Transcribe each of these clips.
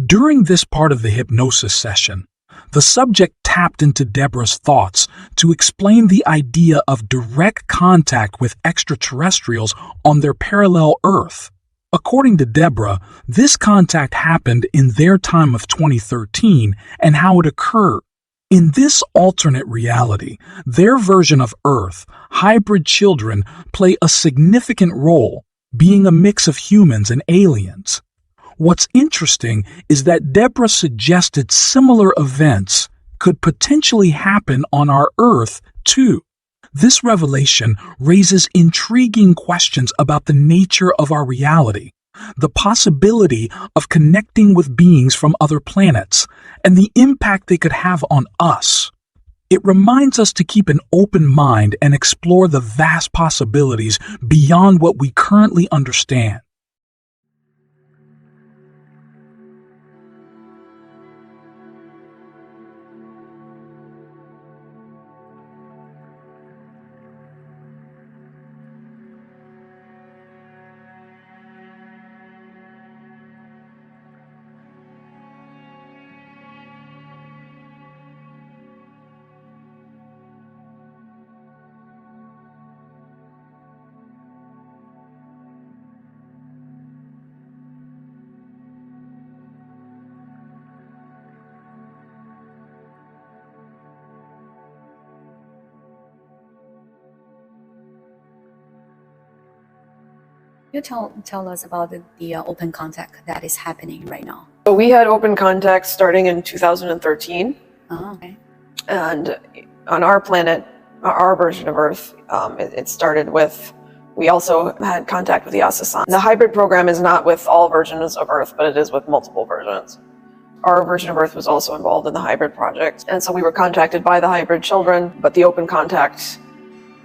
During this part of the hypnosis session, the subject tapped into Debra's thoughts to explain the idea of direct contact with extraterrestrials on their parallel Earth. According to Debra, this contact happened in their time of 2013 and how it occurred. In this alternate reality, their version of Earth, hybrid children play a significant role, being a mix of humans and aliens. What's interesting is that Debra suggested similar events could potentially happen on our Earth, too. This revelation raises intriguing questions about the nature of our reality, the possibility of connecting with beings from other planets, and the impact they could have on us. It reminds us to keep an open mind and explore the vast possibilities beyond what we currently understand. You tell us about the open contact that is happening right now. So we had open contact starting in 2013. Oh, okay. And on our planet, our version of Earth, it started with, we also had contact with the Astonishing. The hybrid program is not with all versions of Earth, but it is with multiple versions. Our version of Earth was also involved in the hybrid project. And so we were contacted by the hybrid children, but the open contact,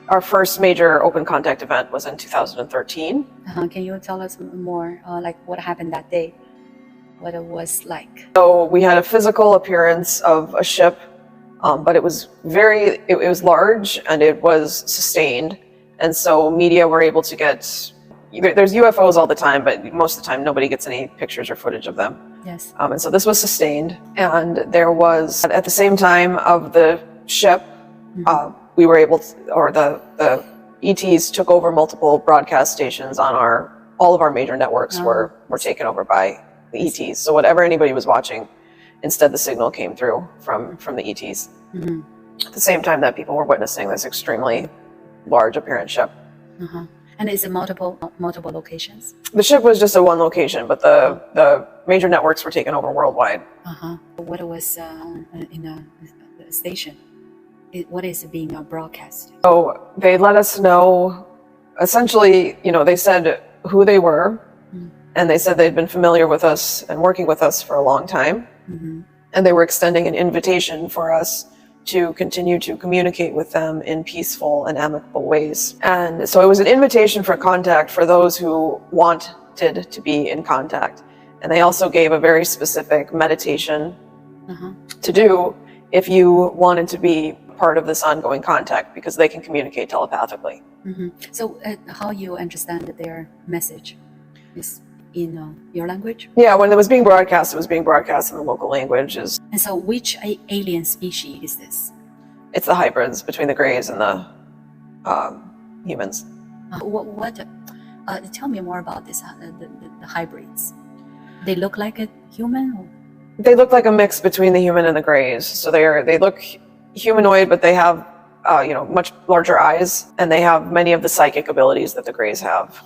our first major open contact event was in 2013. Can you tell us more, like what happened that day? What it was like? So we had a physical appearance of a ship, but it was it was large and it was sustained. And so media were able to get, there's UFOs all the time, but most of the time nobody gets any pictures or footage of them. Yes. And so this was sustained. And there was, at the same time of the ship, we were able to, or the ETs took over multiple broadcast stations on all of our major networks were taken over by the ETs. So whatever anybody was watching, instead the signal came through from the ETs. At the same time that people were witnessing this extremely large apparent ship. And is it multiple locations? The ship was just at one location, but the major networks were taken over worldwide. What was in the station? What is being broadcast? So they let us know, essentially, they said who they were, and they said they'd been familiar with us and working with us for a long time. And they were extending an invitation for us to continue to communicate with them in peaceful and amicable ways. And so it was an invitation for contact for those who wanted to be in contact. And they also gave a very specific meditation to do if you wanted to be part of this ongoing contact, because they can communicate telepathically. So how you understand their message is in your language? Yeah, when it was being broadcast in the local languages. And so which alien species is this? It's the hybrids between the Greys and the humans. Tell me more about this, the hybrids. They look like a human? They look like a mix between the human and the Greys. So they look humanoid, but they have much larger eyes, and they have many of the psychic abilities that the Greys have.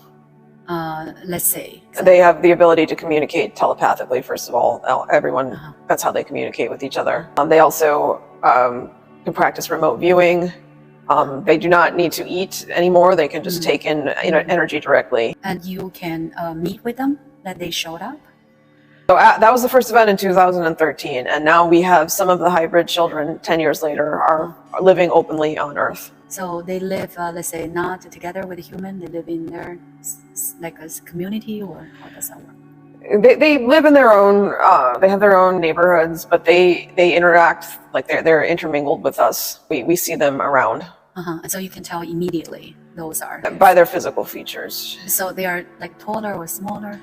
Let's say they have the ability to communicate telepathically. First of all, everyone, that's how they communicate with each other. They also can practice remote viewing. They do not need to eat anymore. They can just take in energy directly. And you can meet with them, that they showed up? So that was the first event in 2013, and now we have some of the hybrid children 10 years later are living openly on Earth. So they live, let's say, not together with a human, they live in their, like a community, or how does that work? They live in their own, they have their own neighborhoods, but they interact, like they're intermingled with us. We see them around. So you can tell immediately those are? By their physical features. So they are like taller or smaller?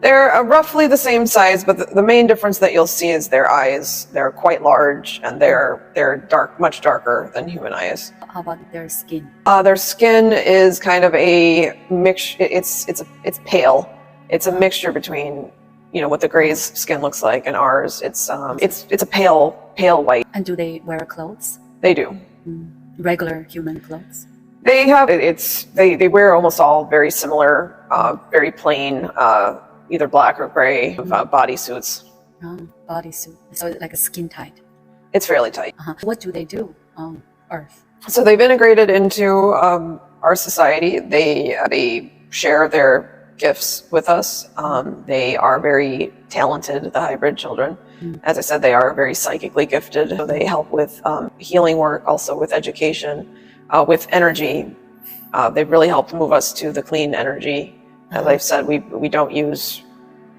They're roughly the same size, but the main difference that you'll see is their eyes. They're quite large, and they're dark, much darker than human eyes. How about their skin? Their skin is kind of a mix. It's pale. It's a mixture between, you know, what the Gray's skin looks like and ours. It's a pale white. And do they wear clothes? They do. Regular human clothes? They have they wear almost all very similar, very plain, either black or gray bodysuits. Bodysuit. So like a skin tight. It's fairly tight. What do they do on Earth? So they've integrated into our society. They share their gifts with us. They are very talented, the hybrid children. As I said, they are very psychically gifted. So they help with healing work, also with education, with energy. They've really helped move us to the clean energy. As I've said, we don't use,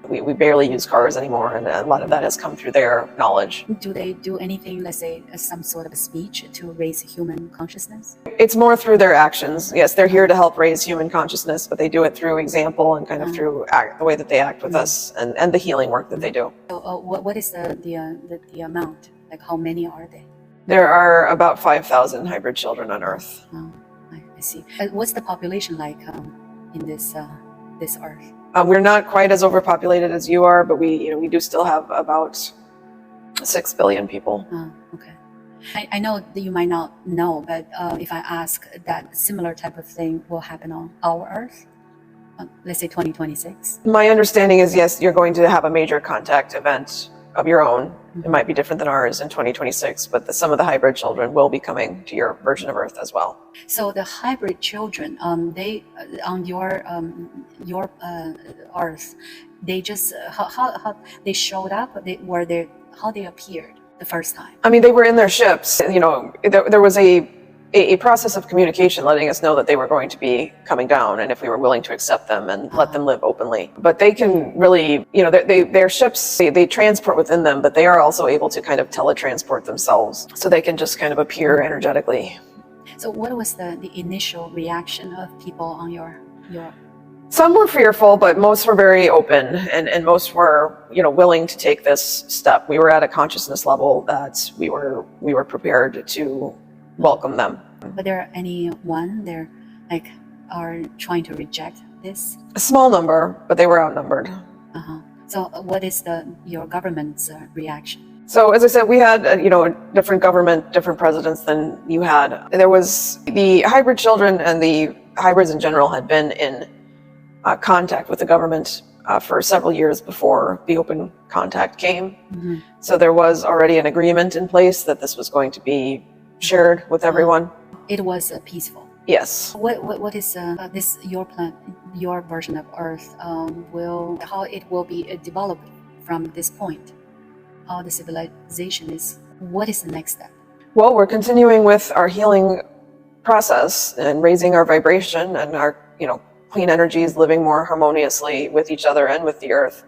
we barely use cars anymore, and a lot of that has come through their knowledge. Do they do anything, let's say, some sort of a speech to raise human consciousness? It's more through their actions. Yes, they're here to help raise human consciousness, but they do it through example and kind of through the way that they act with us and the healing work that they do. So, what is the amount? Like, how many are they? There are about 5,000 hybrid children on Earth. Oh, I see. What's the population like in this Earth? We're not quite as overpopulated as you are, but we do still have about 6 billion people. Oh, okay. I know that you might not know, but if I ask that similar type of thing will happen on our Earth, let's say 2026. My understanding is, yes, you're going to have a major contact event of your own. It might be different than ours in 2026, but some of the hybrid children will be coming to your version of Earth as well. So the hybrid children, they on your Earth, they just how they showed up. How they appeared the first time. I mean, they were in their ships. You know, there was a process of communication letting us know that they were going to be coming down, and if we were willing to accept them and let them live openly. But they can really, you know, their ships, they transport within them, but they are also able to kind of teletransport themselves, so they can just kind of appear energetically. So what was the initial reaction of people on your? Some were fearful, but most were very open, and most were, you know, willing to take this step. We were at a consciousness level that we were prepared to welcome them. But there anyone there like are trying to reject this? A small number, but they were outnumbered. So what is your government's reaction? So as I said, we had you know, a different government, different presidents than you had. There was the hybrid children, and the hybrids in general had been in contact with the government for several years before the open contact came. So there was already an agreement in place that this was going to be shared with everyone. It was peaceful. Yes. What is this your version of Earth how it will be developed from this point? How the civilization is? What is the next step? Well, we're continuing with our healing process and raising our vibration and our, you know, clean energies, living more harmoniously with each other and with the Earth,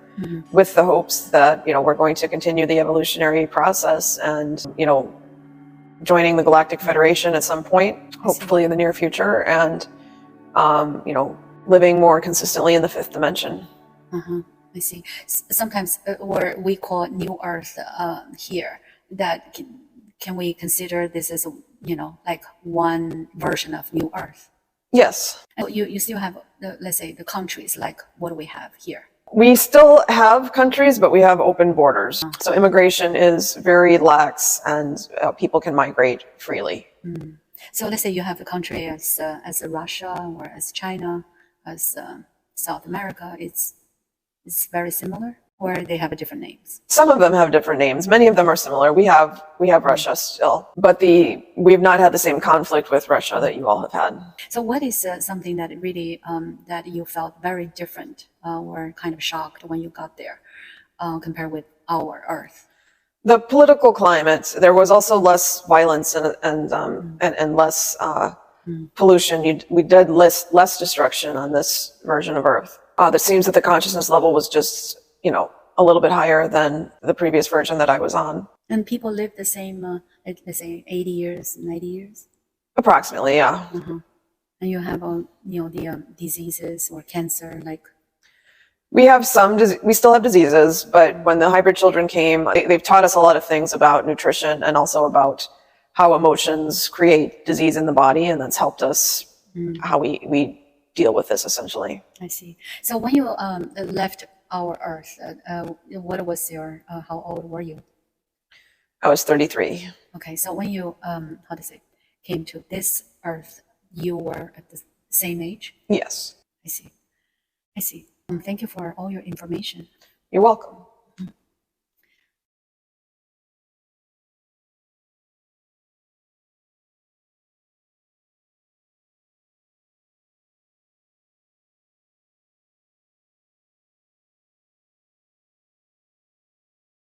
with the hopes that, you know, we're going to continue the evolutionary process and, you know, joining the Galactic Federation at some point, hopefully in the near future, and you know, living more consistently in the 5th dimension. I see. Sometimes, or we call New Earth here. That can we consider this as a, you know, like one version of New Earth? Yes. You still have let's say the countries like what we have here. We still have countries, but we have open borders. So immigration is very lax, and people can migrate freely. So let's say you have a country as Russia or as China, as South America. It's very similar, or they have different names. Some of them have different names. Many of them are similar. We have Russia still, but we've not had the same conflict with Russia that you all have had. So what is something that really that you felt very different or kind of shocked when you got there compared with our Earth? The political climate. There was also less violence and less pollution. We did less destruction on this version of Earth. It seems that the consciousness level was just, you know, a little bit higher than the previous version that I was on. And people live the same, let's say 80 years, 90 years? Approximately, yeah. And you have, you know, the diseases or cancer, like? We have we still have diseases, but when the hybrid children came, they've taught us a lot of things about nutrition and also about how emotions create disease in the body, and that's helped us how we deal with this essentially. I see. So when you left our Earth, what was your, how old were you? I was 33. Okay, so when you, how to say, came to this Earth, you were at the same age? Yes. I see. I see. Thank you for all your information. You're welcome.